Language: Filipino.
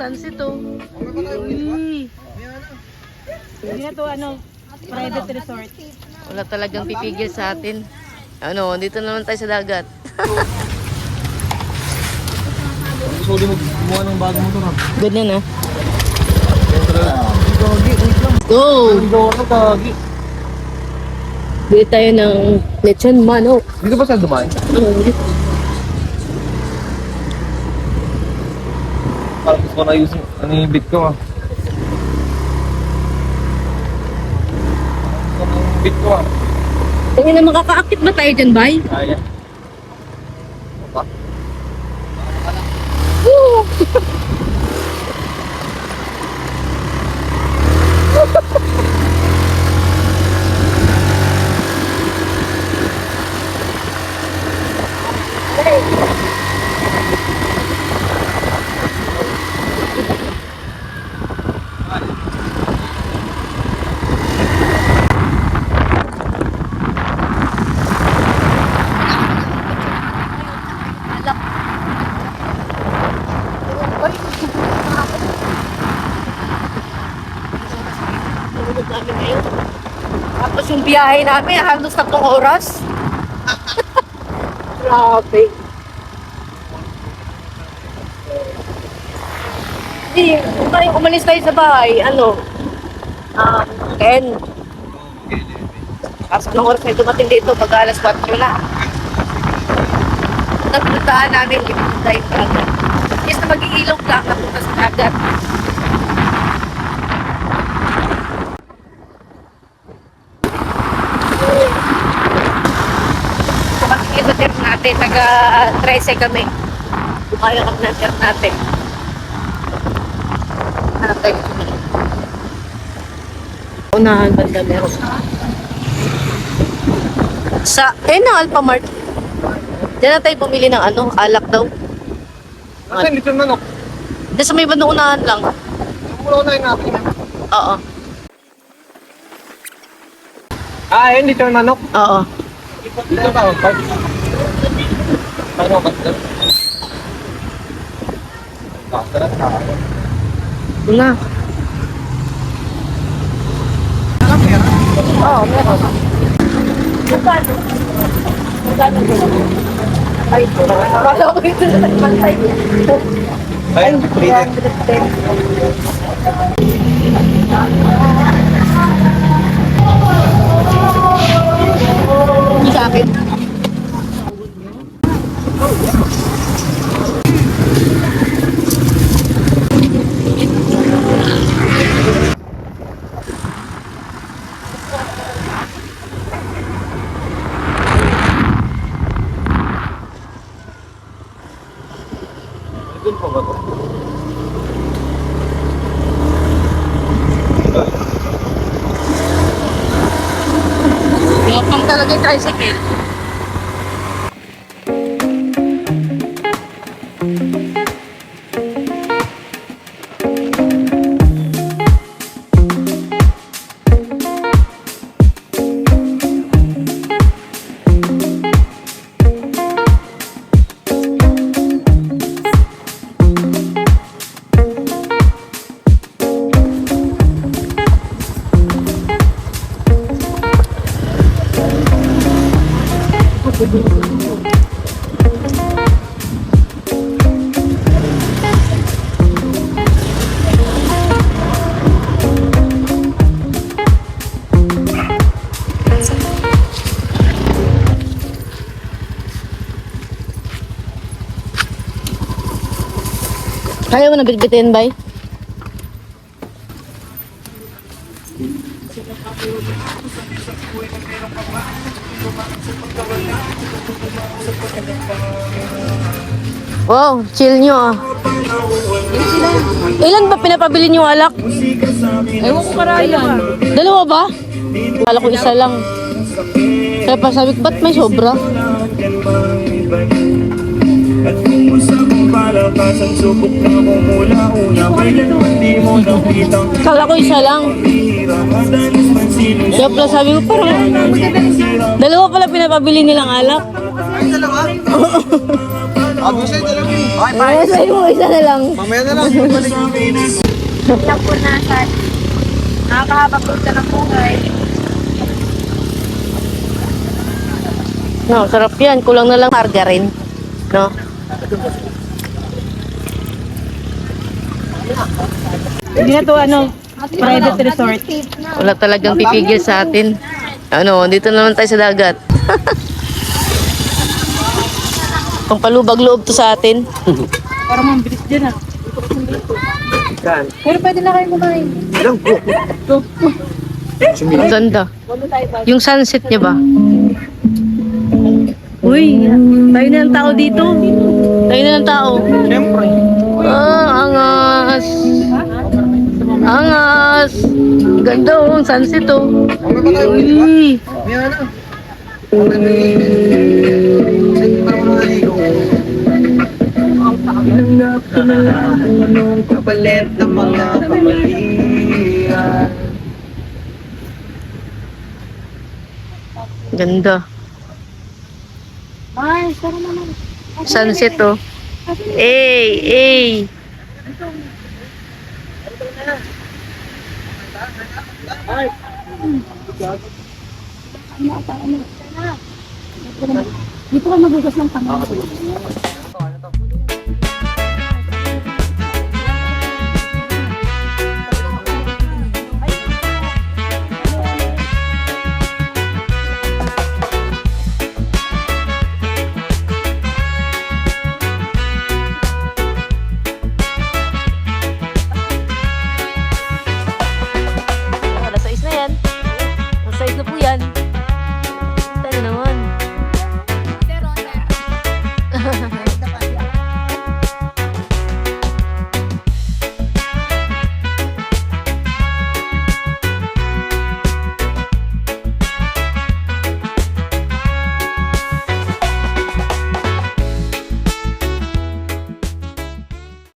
sunset oh. Uy. Hindi na to private resort. Wala talagang pipigil sa atin. Ano, dito naman tayo sa dagat. Gusto mo gumawa ng bagong motor ha? Ganyan ah. Gagi, wait lang. Go! Ano gagi? Bili tayo ng lechon manok. Dito ba sa Dubai? Parang gusto ko na ayusin. Ano yung bit ko ah? Gusto ko yung bit ko ah. Tingin na makakaakit ba tayo dyan, bay? Kaya. Baka. Woo! Tapos yung biyahe namin, halos 3 oras. Grabe. Hindi, kung tayo umalis tayo sa bahay, 10. Tapos anong oras tayo dumating dito, pag alas 4 na. Nagpuntaan namin, ipunta yung dagat. Yes, na mag-iilog lang, napunta sa dagat. Kumakikita sa trip natin, taga-13 kami. Bumaya kami ng trip natin. Unahan banda meron. Sa, na Alphamart. Diyan na tayo bumili ng alak daw. Nasaan dito yung manok? Diyan sa may bandang unahan lang. Mula na yung natin. Oo. Ah, yun dito yung manok. Oo. Dito ba? Park. Ano ba ito? Na. Oo, meron. Magkano? Magkano? Ay, kala ko ito na nagpantay. Ay, freezer. Sa akin. Doon po ba ito? Yapang talaga yung tricycle. Kaya mo na bitbitin, bay? Wow, chill nyo ah. Ilan ba pinapabili nyo alak? Ewan ko karayan. Dalawa ba? Kala ko isa lang. Kaya pa sabi ko, ba't may sobra? At kung gusto mo palakasan, subok na ako mula una. Kailan hindi mo nakitang Kala ko isa lang. madalas man sino Kaya pala sabi ko, parang dalawa pala pinapabili nilang alak. Ay, dalawa? Abusay na lang eh. Ay, sa'yo mo, isa na lang. Mamaya na lang. Balik mo. Napunasan. Nakakahabang punta ng buhay. No, sarap yan. Kulang na lang margarine. No? Hindi na to private resort. Wala talagang pipigil sa atin. Ano, dito naman tayo sa dagat. Pangpalubag-loob to sa atin. Para mabilis dyan Saan? Pero pwede na kayo kumain. Ilang po. Ang ganda. Yung sunset niya ba? Uy, tayo na ng tao dito. Tayo na ng tao. Siyempre. Ah, angas. Angas. Ganda oh, ang sunset oh. Mamaya ba tayo? Uy. Mamaya na. Mamaya na eh. Saan para mo naligo? Hanap ko na lang anong kapalit ng mga kamalian. Ganda. Sunset oh. Hey. Dito ka magugas ng pangalaman.